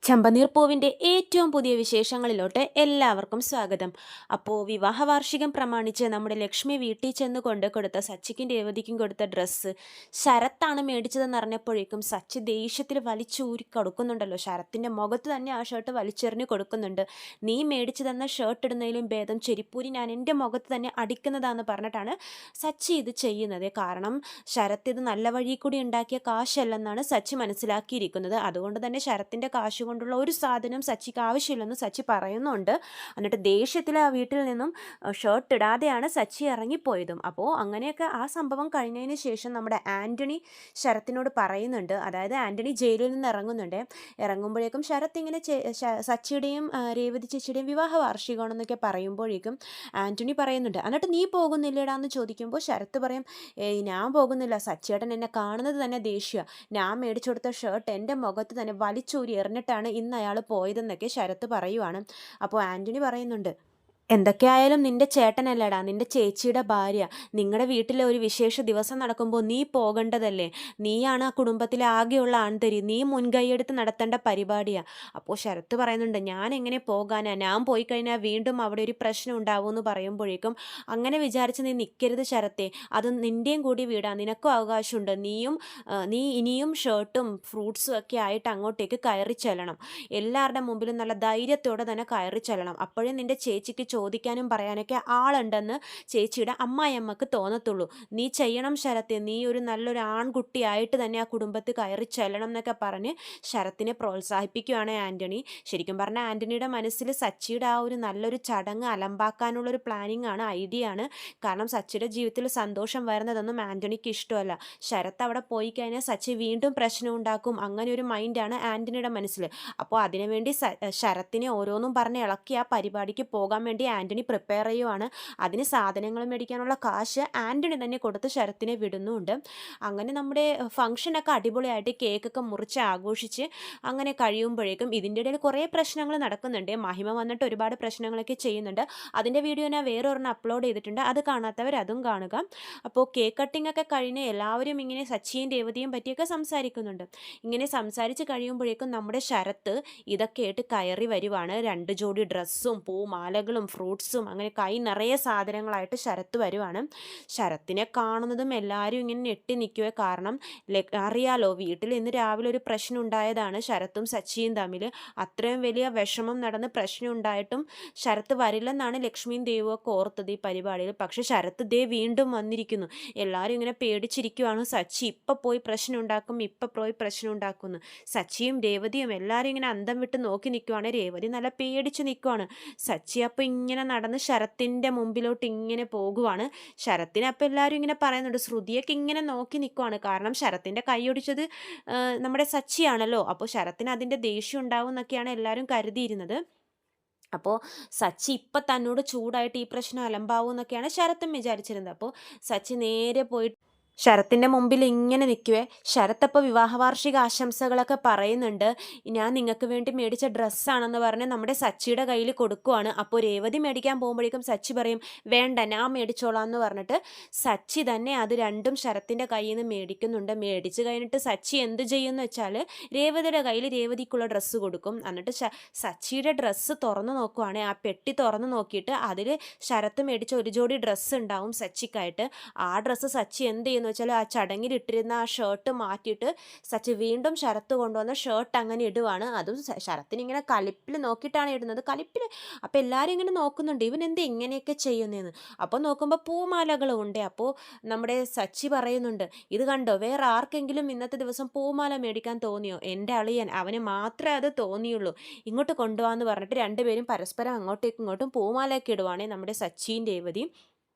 ചെമ്പനീർ പൂവിൻ്റെ ഏറ്റവും പുതിയ വിശേഷങ്ങളിലോട്ട് എല്ലാവർക്കും സ്വാഗതം. അപ്പോൾ വിവാഹ വാർഷികം പ്രമാണിച്ച് നമ്മുടെ ലക്ഷ്മി വീട്ടിൽ ചെന്ന് കൊണ്ട് കൊടുത്ത സച്ചിക്കും രേവതിക്കും കൊടുത്ത ഡ്രസ്സ് ശരത്താണ് മേടിച്ചതെന്ന് അറിഞ്ഞപ്പോഴേക്കും സച്ചി ദേഷ്യത്തിൽ വലിച്ചൂരി കൊടുക്കുന്നുണ്ടല്ലോ. ശരത്തിൻ്റെ മുഖത്ത് തന്നെ ആ ഷർട്ട് വലിച്ചെറിഞ്ഞ് കൊടുക്കുന്നുണ്ട്. നീ മേടിച്ചു തന്ന ഷർട്ട് ഇടുന്നതിലും ഭേദം ചെരിപ്പൂരി ഞാൻ എൻ്റെ മുഖത്ത് തന്നെ അടിക്കുന്നതാന്ന് പറഞ്ഞിട്ടാണ് സച്ചി ഇത് ചെയ്യുന്നത്. കാരണം ശരത്ത് ഇത് നല്ല വഴി കൂടി ഉണ്ടാക്കിയ കാശല്ലെന്നാണ് സച്ചി മനസ്സിലാക്കിയിരിക്കുന്നത്. അതുകൊണ്ട് തന്നെ ശരത്തിൻ്റെ കാശ് കൊണ്ടുള്ള ഒരു സാധനം സച്ചിക്ക് ആവശ്യമില്ലെന്ന് സച്ചി പറയുന്നുണ്ട്. എന്നിട്ട് ദേഷ്യത്തിൽ ആ വീട്ടിൽ നിന്നും ഷർട്ട് ഇടാതെയാണ് സച്ചി ഇറങ്ങിപ്പോയതും. അപ്പോൾ അങ്ങനെയൊക്കെ ആ സംഭവം കഴിഞ്ഞതിന് ശേഷം നമ്മുടെ ആൻ്റണി ശരത്തിനോട് പറയുന്നുണ്ട്. അതായത് ആൻ്റണി ജയിലിൽ നിന്ന് ഇറങ്ങുന്നുണ്ട്. ഇറങ്ങുമ്പോഴേക്കും ശരത്ത് ഇങ്ങനെ സച്ചിയുടെയും രേവതി ചേച്ചിയുടെയും വിവാഹ വാർഷികമാണെന്നൊക്കെ പറയുമ്പോഴേക്കും ആൻ്റണി പറയുന്നുണ്ട്, എന്നിട്ട് നീ പോകുന്നില്ലേടാന്ന് ചോദിക്കുമ്പോൾ ശരത്ത് പറയും, ഏയ് ഞാൻ പോകുന്നില്ല, സച്ചിയേട്ടൻ എന്നെ കാണുന്നത് തന്നെ ദേഷ്യ, ഞാൻ മേടിച്ചു കൊടുത്ത ഷർട്ട് എൻ്റെ മുഖത്ത് തന്നെ വലിച്ചൂരി എറിഞ്ഞിട്ടാണ് ഇന്ന് അയാൾ പോയതെന്നൊക്കെ ശരത്ത് പറയുവാണ്. അപ്പോൾ ആൻ്റണി പറയുന്നുണ്ട്, എന്തൊക്കെയായാലും നിന്റെ ചേട്ടനല്ലടാ, നിന്റെ ചേച്ചിയുടെ ഭാര്യ. നിങ്ങളുടെ വീട്ടിലെ ഒരു വിശേഷ ദിവസം നടക്കുമ്പോൾ നീ പോകേണ്ടതല്ലേ? നീയാണ് ആ കുടുംബത്തിലെ ആകെയുള്ള ആൺതരി, നീ മുൻകൈയെടുത്ത് നടത്തേണ്ട പരിപാടിയാണ്. അപ്പോൾ ശരത്ത് പറയുന്നുണ്ട്, ഞാൻ എങ്ങനെ പോകാനാ, ഞാൻ പോയി കഴിഞ്ഞാൽ വീണ്ടും അവിടെ ഒരു പ്രശ്നം ഉണ്ടാവുമെന്ന് പറയുമ്പോഴേക്കും, അങ്ങനെ വിചാരിച്ച് നീ നിൽക്കരുത് ശരത്തെ, അത് നിൻ്റെയും കൂടി വീടാ, നിനക്കും അവകാശമുണ്ട്. നീ ഇനിയും ഷർട്ടും ഫ്രൂട്ട്സും ഒക്കെ ആയിട്ട് അങ്ങോട്ടേക്ക് കയറി ചെല്ലണം. എല്ലാവരുടെ മുമ്പിലും നല്ല ധൈര്യത്തോടെ തന്നെ കയറി ചെല്ലണം. അപ്പോഴേ നിന്റെ ചേച്ചിക്ക് ചോദിക്കാനും പറയാനൊക്കെ ആളുണ്ടെന്ന് ചേച്ചിയുടെ അമ്മായിയമ്മക്ക് തോന്നത്തുള്ളൂ. നീ ചെയ്യണം ശരത്തെ, നീ ഒരു നല്ലൊരു ആൺകുട്ടിയായിട്ട് തന്നെ ആ കുടുംബത്തിൽ കയറി ചെല്ലണം എന്നൊക്കെ പറഞ്ഞ് ശരത്തിനെ പ്രോത്സാഹിപ്പിക്കുകയാണ് ആൻ്റണി. ശരിക്കും പറഞ്ഞാൽ ആൻ്റണിയുടെ മനസ്സിൽ സച്ചിയുടെ ആ ഒരു നല്ലൊരു ചടങ്ങ് അലമ്പാക്കാനുള്ളൊരു പ്ലാനിങ് ആണ്, ഐഡിയ ആണ്. കാരണം സച്ചിയുടെ ജീവിതത്തിൽ സന്തോഷം വരുന്നതൊന്നും ആൻ്റണിക്ക് ഇഷ്ടമല്ല. ശരത്ത് അവിടെ പോയി കഴിഞ്ഞാൽ സച്ചി വീണ്ടും പ്രശ്നം ഉണ്ടാക്കും, അങ്ങനെ ഒരു മൈൻഡാണ് ആൻ്റണിയുടെ മനസ്സിൽ. അപ്പോൾ അതിനുവേണ്ടി ശരത്തിനെ ഓരോന്നും പറഞ്ഞ് ഇളക്കി ആ പരിപാടിക്ക് പോകാൻ വേണ്ടി ആൻ്റണി പ്രിപ്പയർ ചെയ്യുവാണ്. അതിന് സാധനങ്ങൾ മേടിക്കാനുള്ള കാശ് ആൻ്റണി തന്നെ കൊടുത്ത് ശരത്തിനെ വിടുന്നുണ്ട്. അങ്ങനെ നമ്മുടെ ഫംഗ്ഷനൊക്കെ അടിപൊളിയായിട്ട് കേക്കൊക്കെ മുറിച്ച് ആഘോഷിച്ച് അങ്ങനെ കഴിയുമ്പോഴേക്കും ഇതിൻ്റെ ഇടയിൽ കുറേ പ്രശ്നങ്ങൾ നടക്കുന്നുണ്ട്. മഹിമ വന്നിട്ട് ഒരുപാട് പ്രശ്നങ്ങളൊക്കെ ചെയ്യുന്നുണ്ട്. അതിൻ്റെ വീഡിയോ ഞാൻ വേറൊരെണ്ണം അപ്ലോഡ് ചെയ്തിട്ടുണ്ട്, അത് കാണാത്തവർ അതും കാണുക. അപ്പോൾ കേക്ക് കട്ടിംഗ് ഒക്കെ കഴിഞ്ഞ് എല്ലാവരും ഇങ്ങനെ സച്ചിയും രേവതിയും പറ്റിയൊക്കെ സംസാരിക്കുന്നുണ്ട്. ഇങ്ങനെ സംസാരിച്ച് കഴിയുമ്പോഴേക്കും നമ്മുടെ ശരത്ത് ഇതൊക്കെ ആയിട്ട് കയറി വരുവാണ്. 2 ജോഡി ഡ്രസ്സും പൂമാലകളും ഫ്രൂട്ട്സും അങ്ങനെ കൈ നിറയെ സാധനങ്ങളായിട്ട് ശരത്ത് വരുവാണ്. ശരത്തിനെ കാണുന്നതും എല്ലാവരും ഇങ്ങനെ ഞെട്ടി നിൽക്കുക. കാരണം അറിയാലോ, വീട്ടിൽ ഇന്ന് രാവിലെ ഒരു പ്രശ്നം ഉണ്ടായതാണ് ശരത്തും സച്ചിയും തമ്മിൽ. അത്രയും വലിയ വിഷമം നടന്ന് പ്രശ്നം ഉണ്ടായിട്ടും ശരത്ത് വരില്ലെന്നാണ് ലക്ഷ്മിയും ദേവും ഒക്കെ ഓർത്തത് ഈ പരിപാടിയിൽ. പക്ഷെ ശരത്ത് ദേ വീണ്ടും വന്നിരിക്കുന്നു. എല്ലാവരും ഇങ്ങനെ പേടിച്ചിരിക്കുവാണ്, സച്ചി ഇപ്പം പോയി പ്രശ്നം ഉണ്ടാക്കും, ഇപ്പം പോയി പ്രശ്നം ഉണ്ടാക്കുമെന്ന്. സച്ചിയും രേവതിയും എല്ലാവരും ഇങ്ങനെ അന്തം വിട്ട് നോക്കി നിൽക്കുവാണ്. രേവതി നല്ല പേടിച്ച് നിൽക്കുവാണ്. സച്ചി അപ്പം ഇങ്ങനെ നടന്ന് ശരത്തിൻ്റെ മുമ്പിലോട്ട് ഇങ്ങനെ പോകുവാണ്. ശരത്തിനെ അപ്പം എല്ലാവരും ഇങ്ങനെ പറയുന്നുണ്ട്, ശ്രുതിയൊക്കെ ഇങ്ങനെ നോക്കി നിൽക്കുവാണ്. കാരണം ശരത്തിൻ്റെ കൈയൊടിച്ചത് നമ്മുടെ സച്ചിയാണല്ലോ. അപ്പോൾ ശരത്തിന് അതിൻ്റെ ദേഷ്യം ഉണ്ടാവും എന്നൊക്കെയാണ് എല്ലാവരും കരുതിയിരുന്നത്. അപ്പോൾ സച്ചി ഇപ്പം തന്നോട് ചൂടായിട്ട് ഈ പ്രശ്നം അലമ്പാവും എന്നൊക്കെയാണ് ശരത്തും വിചാരിച്ചിരുന്നത്. അപ്പോൾ സച്ചി നേരെ പോയിട്ട് ശരത്തിൻ്റെ മുമ്പിൽ ഇങ്ങനെ നിൽക്കുവേ. ശരത്ത് അപ്പോൾ വിവാഹ വാർഷിക ആശംസകളൊക്കെ പറയുന്നുണ്ട്. ഞാൻ നിങ്ങൾക്ക് വേണ്ടി മേടിച്ച ഡ്രസ്സാണെന്ന് പറഞ്ഞ് നമ്മുടെ സച്ചിയുടെ കയ്യിൽ കൊടുക്കുവാണ്. അപ്പോൾ രേവതി മേടിക്കാൻ പോകുമ്പോഴേക്കും സച്ചി പറയും, വേണ്ട ഞാൻ മേടിച്ചോളാം എന്ന് പറഞ്ഞിട്ട് സച്ചി തന്നെ അത് രണ്ടും ശരത്തിൻ്റെ കയ്യിൽ നിന്ന് മേടിക്കുന്നുണ്ട്. മേടിച്ച് കഴിഞ്ഞിട്ട് സച്ചി എന്ത് ചെയ്യുമെന്ന് വെച്ചാൽ രേവതിയുടെ കയ്യിൽ രേവതിക്കുള്ള ഡ്രസ്സ് കൊടുക്കും. എന്നിട്ട് സച്ചിയുടെ ഡ്രസ്സ് തുറന്ന് നോക്കുവാണ്. ആ പെട്ടി തുറന്ന് നോക്കിയിട്ട് അതിൽ ശരത്ത് മേടിച്ച ഒരു ജോഡി ഡ്രസ്സ് ഉണ്ടാവും സച്ചിക്കായിട്ട്. ആ ഡ്രസ്സ് സച്ചി എന്ത് ചെയ്യുന്നു വെച്ചാൽ ആ ചടങ്ങിലിട്ടിരുന്ന ആ ഷർട്ട് മാറ്റിയിട്ട് സച്ചി വീണ്ടും ശരത്ത് കൊണ്ടുവന്ന ഷർട്ട് അങ്ങനെ ഇടുവാണ്. അതും ശരത്തിന് ഇങ്ങനെ കലിപ്പിൽ നോക്കിയിട്ടാണ് ഇടുന്നത്. കലിപ്പിൽ അപ്പോൾ എല്ലാവരും ഇങ്ങനെ നോക്കുന്നുണ്ട്, ഇവൻ എന്ത് ഇങ്ങനെയൊക്കെ ചെയ്യുന്നതെന്ന്. അപ്പോൾ നോക്കുമ്പോൾ പൂമാലകളും ഉണ്ട്. അപ്പോൾ നമ്മുടെ സച്ചി പറയുന്നുണ്ട്, ഇത് കണ്ടോ, വേറെ ആർക്കെങ്കിലും ഇന്നത്തെ ദിവസം പൂമാല മേടിക്കാൻ തോന്നിയോ? എൻ്റെ അളിയൻ, അവന് മാത്രമേ അത് തോന്നിയുള്ളൂ, ഇങ്ങോട്ട് കൊണ്ടുപോകാമെന്ന് പറഞ്ഞിട്ട് രണ്ടുപേരും പരസ്പരം അങ്ങോട്ടേക്കും ഇങ്ങോട്ടും പൂമാലയൊക്കെ ഇടുവാണേ നമ്മുടെ സച്ചിയും രേവതിയും.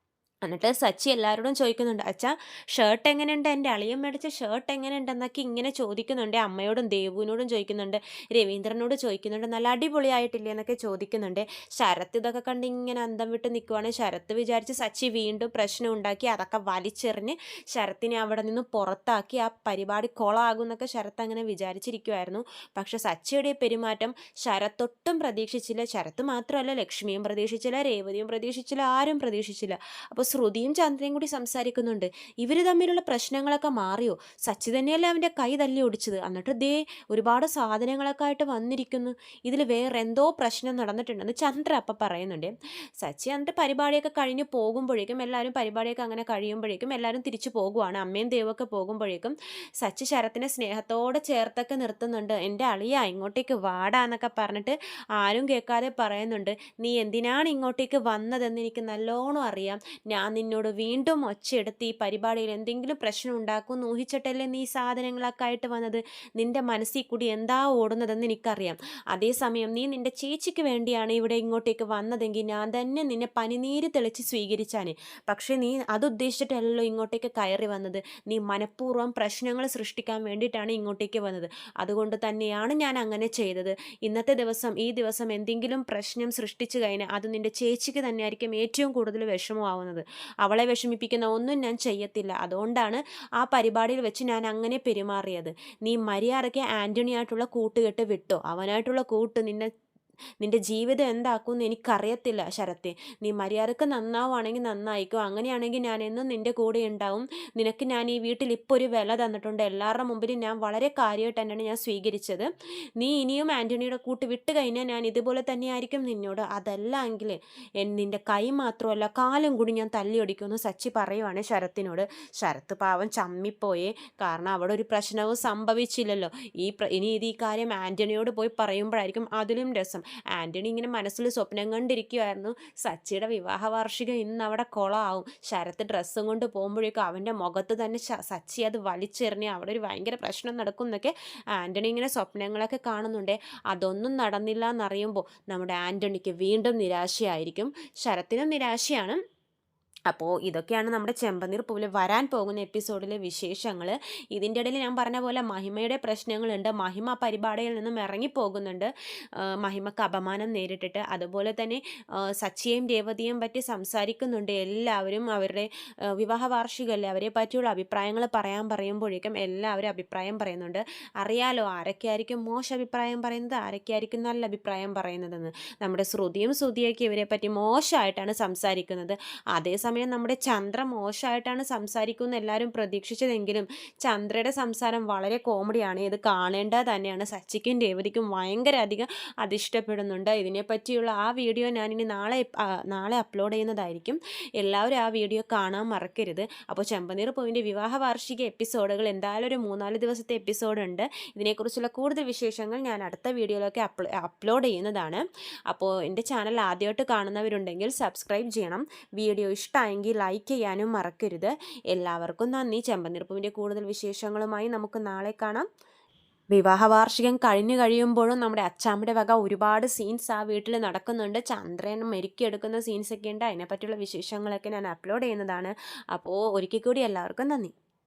എന്നിട്ട് സച്ചി എല്ലാവരോടും ചോദിക്കുന്നുണ്ട്, അച്ഛാ ഷർട്ട് എങ്ങനെയുണ്ട്, എൻ്റെ അളിയൻ മേടിച്ച ഷർട്ട് എങ്ങനെയുണ്ടെന്നൊക്കെ ഇങ്ങനെ ചോദിക്കുന്നുണ്ട്. അമ്മയോടും ദേവുവിനോടും ചോദിക്കുന്നുണ്ട്, രവീന്ദ്രനോട് ചോദിക്കുന്നുണ്ട്, നല്ല അടിപൊളിയായിട്ടില്ലേ എന്നൊക്കെ ചോദിക്കുന്നുണ്ട്. ശരത്ത് ഇതൊക്കെ കണ്ട് ഇങ്ങനെ അന്തം വിട്ട് നിൽക്കുവാണ്. ശരത്ത് വിചാരിച്ച് സച്ചി വീണ്ടും പ്രശ്നം ഉണ്ടാക്കി അതൊക്കെ വലിച്ചെറിഞ്ഞ് ശരത്തിനെ അവിടെ നിന്ന് പുറത്താക്കി ആ പരിപാടി കൊളാകും എന്നൊക്കെ ശരത്ത് അങ്ങനെ വിചാരിച്ചിരിക്കുമായിരുന്നു. പക്ഷെ സച്ചിയുടെ പെരുമാറ്റം ശരത്തൊട്ടും പ്രതീക്ഷിച്ചില്ല. ശരത്ത് മാത്രമല്ല, ലക്ഷ്മിയും പ്രതീക്ഷിച്ചില്ല, രേവതിയും പ്രതീക്ഷിച്ചില്ല, ആരും പ്രതീക്ഷിച്ചില്ല. അപ്പോൾ ശ്രുതിയും ചന്ദ്രയും കൂടി സംസാരിക്കുന്നുണ്ട്. ഇവർ തമ്മിലുള്ള പ്രശ്നങ്ങളൊക്കെ മാറിയോ? സച്ചി തന്നെയല്ലേ അവൻ്റെ കൈ തല്ലി ഒടിച്ചത്. എന്നിട്ട് ദേ ഒരുപാട് സാധനങ്ങളൊക്കെ ആയിട്ട് വന്നിരിക്കുന്നു. ഇതിൽ വേറെ എന്തോ പ്രശ്നം നടന്നിട്ടുണ്ടെന്ന് ചന്ദ്ര അപ്പം പറയുന്നുണ്ട്. സച്ചി എന്നിട്ട് പരിപാടിയൊക്കെ കഴിഞ്ഞ് പോകുമ്പോഴേക്കും പരിപാടിയൊക്കെ അങ്ങനെ കഴിയുമ്പോഴേക്കും എല്ലാവരും തിരിച്ചു പോകുവാണ്. അമ്മയും ദേവൊക്കെ പോകുമ്പോഴേക്കും സച്ചി ശരത്തിനെ സ്നേഹത്തോടെ ചേർത്തൊക്കെ നിർത്തുന്നുണ്ട്. എൻ്റെ അളിയ ഇങ്ങോട്ടേക്ക് വാടാ എന്നൊക്കെ പറഞ്ഞിട്ട് ആരും കേൾക്കാതെ പറയുന്നുണ്ട്. നീ എന്തിനാണ് ഇങ്ങോട്ടേക്ക് വന്നതെന്ന് എനിക്ക് നല്ലോണം അറിയാം. ഞാൻ നിന്നോട് വീണ്ടും ഒച്ചയെടുത്ത് ഈ പരിപാടിയിൽ എന്തെങ്കിലും പ്രശ്നം ഉണ്ടാക്കുമെന്ന് ഊഹിച്ചിട്ടല്ലേ നീ സാധനങ്ങളൊക്കെ ആയിട്ട് വന്നത്. നിൻ്റെ മനസ്സിൽ കൂടി എന്താ ഓടുന്നതെന്ന് എനിക്കറിയാം. അതേസമയം നീ നിൻ്റെ ചേച്ചിക്ക് വേണ്ടിയാണ് ഇവിടെ ഇങ്ങോട്ടേക്ക് വന്നതെങ്കിൽ ഞാൻ തന്നെ നിന്നെ പനിനീര് തെളിച്ച് സ്വീകരിച്ചാണ്. പക്ഷേ നീ അതുദ്ദേശിച്ചിട്ടല്ലോ ഇങ്ങോട്ടേക്ക് കയറി വന്നത്. നീ മനഃപൂർവ്വം പ്രശ്നങ്ങൾ സൃഷ്ടിക്കാൻ വേണ്ടിയിട്ടാണ് ഇങ്ങോട്ടേക്ക് വന്നത്. അതുകൊണ്ട് തന്നെയാണ് ഞാൻ അങ്ങനെ ചെയ്തത്. ഈ ദിവസം എന്തെങ്കിലും പ്രശ്നം സൃഷ്ടിച്ചു കഴിഞ്ഞാൽ അത് നിൻ്റെ ചേച്ചിക്ക് തന്നെയായിരിക്കും ഏറ്റവും കൂടുതൽ വിഷമമാവുന്നത്. അവളെ വിഷമിപ്പിക്കുന്ന ഒന്നും ഞാൻ ചെയ്യത്തില്ല. അതുകൊണ്ടാണ് ആ പരിപാടിയിൽ വെച്ച് ഞാൻ അങ്ങനെ പെരുമാറിയത്. നീ മര്യാദയ്ക്ക് ആൻ്റണിയായിട്ടുള്ള കൂട്ടുകെട്ട് വിട്ടോ. അവനായിട്ടുള്ള കൂട്ട് നിൻ്റെ ജീവിതം എന്താക്കുമെന്ന് എനിക്കറിയത്തില്ല ശരത്തെ. നീ മര്യാദക്ക് നന്നാവുകയാണെങ്കിൽ നന്നായിക്കോ. അങ്ങനെയാണെങ്കിൽ ഞാൻ എന്നും നിൻ്റെ കൂടെ ഉണ്ടാവും. നിനക്ക് ഞാൻ ഈ വീട്ടിൽ ഇപ്പോൾ ഒരു വില തന്നിട്ടുണ്ട്. എല്ലാവരുടെ മുമ്പിൽ ഞാൻ വളരെ കാര്യമായിട്ട് തന്നെയാണ് ഞാൻ സ്വീകരിച്ചത്. നീ ഇനിയും ആൻ്റണിയുടെ കൂട്ട് വിട്ട് കഴിഞ്ഞാൽ ഞാൻ ഇതുപോലെ തന്നെയായിരിക്കും നിന്നോട്. അതല്ല എങ്കിൽ നിൻ്റെ കൈ മാത്രമല്ല കാലും കൂടി ഞാൻ തല്ലിയൊടിക്കുമെന്ന് സച്ചി പറയുവാണ് ശരത്തിനോട്. ശരത്ത് പാവം ചമ്മിപ്പോയേ. കാരണം അവിടെ ഒരു പ്രശ്നവും സംഭവിച്ചില്ലല്ലോ. ഇനി ഈ കാര്യം ആൻ്റണിയോട് പോയി പറയുമ്പോഴായിരിക്കും അതിലും രസം. ആൻ്റണി ഇങ്ങനെ മനസ്സിൽ സ്വപ്നം കണ്ടിരിക്കുമായിരുന്നു. സച്ചിയുടെ വിവാഹ വാർഷികം ഇന്ന് അവിടെ കൊളമാവും. ശരത്ത് ഡ്രസ്സും കൊണ്ട് പോകുമ്പോഴേക്കും അവൻ്റെ മുഖത്ത് തന്നെ സച്ചി അത് വലിച്ചെറിഞ്ഞ് അവിടെ ഒരു ഭയങ്കര പ്രശ്നം നടക്കും എന്നൊക്കെ ആൻ്റണി ഇങ്ങനെ സ്വപ്നങ്ങളൊക്കെ കാണുന്നുണ്ട്. അതൊന്നും നടന്നില്ല എന്നറിയുമ്പോൾ നമ്മുടെ ആൻ്റണിക്ക് വീണ്ടും നിരാശയായിരിക്കും. ശരത്തിനും നിരാശയാണ്. അപ്പോൾ ഇതൊക്കെയാണ് നമ്മുടെ ചെമ്പനീർ പൂവിൽ വരാൻ പോകുന്ന എപ്പിസോഡിലെ വിശേഷങ്ങൾ. ഇതിൻ്റെ ഇടയിൽ ഞാൻ പറഞ്ഞ പോലെ മഹിമയുടെ പ്രശ്നങ്ങളുണ്ട്. മഹിമ പരിപാടിയിൽ നിന്നും ഇറങ്ങിപ്പോകുന്നുണ്ട്, മഹിമക്ക് അപമാനം നേരിട്ടിട്ട്. അതുപോലെ തന്നെ സച്ചിയെയും രേവതിയെയും പറ്റി സംസാരിക്കുന്നുണ്ട്. എല്ലാവരും അവരുടെ വിവാഹ വാർഷികമല്ലേ, അവരെ പറ്റിയുള്ള അഭിപ്രായങ്ങൾ പറയുമ്പോഴേക്കും എല്ലാവരും അഭിപ്രായം പറയുന്നുണ്ട്. അറിയാലോ ആരൊക്കെയായിരിക്കും മോശം അഭിപ്രായം പറയുന്നത്, ആരൊക്കെയായിരിക്കും നല്ല അഭിപ്രായം പറയുന്നതെന്ന്. നമ്മുടെ ശ്രുതിയൊക്കെ ഇവരെ പറ്റി മോശമായിട്ടാണ് സംസാരിക്കുന്നത്. അതേസമയം നമ്മുടെ ചന്ദ്ര മോശമായിട്ടാണ് സംസാരിക്കുമെന്ന് എല്ലാവരും പ്രതീക്ഷിച്ചതെങ്കിലും ചന്ദ്രയുടെ സംസാരം വളരെ കോമഡിയാണ്. ഇത് കാണേണ്ടത് തന്നെയാണ്. സച്ചിക്കും രേവതിക്കും ഭയങ്കര അധികം അതിഷ്ടപ്പെടുന്നുണ്ട്. ഇതിനെപ്പറ്റിയുള്ള ആ വീഡിയോ ഞാനിനി നാളെ അപ്ലോഡ് ചെയ്യുന്നതായിരിക്കും. എല്ലാവരും ആ വീഡിയോ കാണാൻ മറക്കരുത്. അപ്പോൾ ചെമ്പനീർ പൂവിൻ്റെ വിവാഹ വാർഷിക എപ്പിസോഡുകൾ എന്തായാലും ഒരു 3-4 ദിവസത്തെ എപ്പിസോഡ് ഉണ്ട്. ഇതിനെക്കുറിച്ചുള്ള കൂടുതൽ വിശേഷങ്ങൾ ഞാൻ അടുത്ത വീഡിയോയിലൊക്കെ അപ്ലോഡ് ചെയ്യുന്നതാണ്. അപ്പോൾ എൻ്റെ ചാനൽ ആദ്യമായിട്ട് കാണുന്നവരുണ്ടെങ്കിൽ സബ്സ്ക്രൈബ് ചെയ്യണം. വീഡിയോ ഇഷ്ടമായെങ്കിൽ ലൈക്ക് ചെയ്യാനും മറക്കരുത്. എല്ലാവർക്കും നന്ദി. ചെമ്പനീർപ്പൂവിൻ്റെ കൂടുതൽ വിശേഷങ്ങളുമായി നമുക്ക് നാളെ കാണാം. വിവാഹ വാർഷികം കഴിയുമ്പോഴും നമ്മുടെ അച്ചാമ്മയുടെ വക ഒരുപാട് സീൻസ് ആ വീട്ടിൽ നടക്കുന്നുണ്ട്. ചന്ദ്രൻ മെരുക്കിയെടുക്കുന്ന സീൻസൊക്കെ ഉണ്ട്. അതിനെപ്പറ്റിയുള്ള വിശേഷങ്ങളൊക്കെ ഞാൻ അപ്ലോഡ് ചെയ്യുന്നതാണ്. അപ്പോൾ ഒരിക്കൽ കൂടി എല്ലാവർക്കും നന്ദി.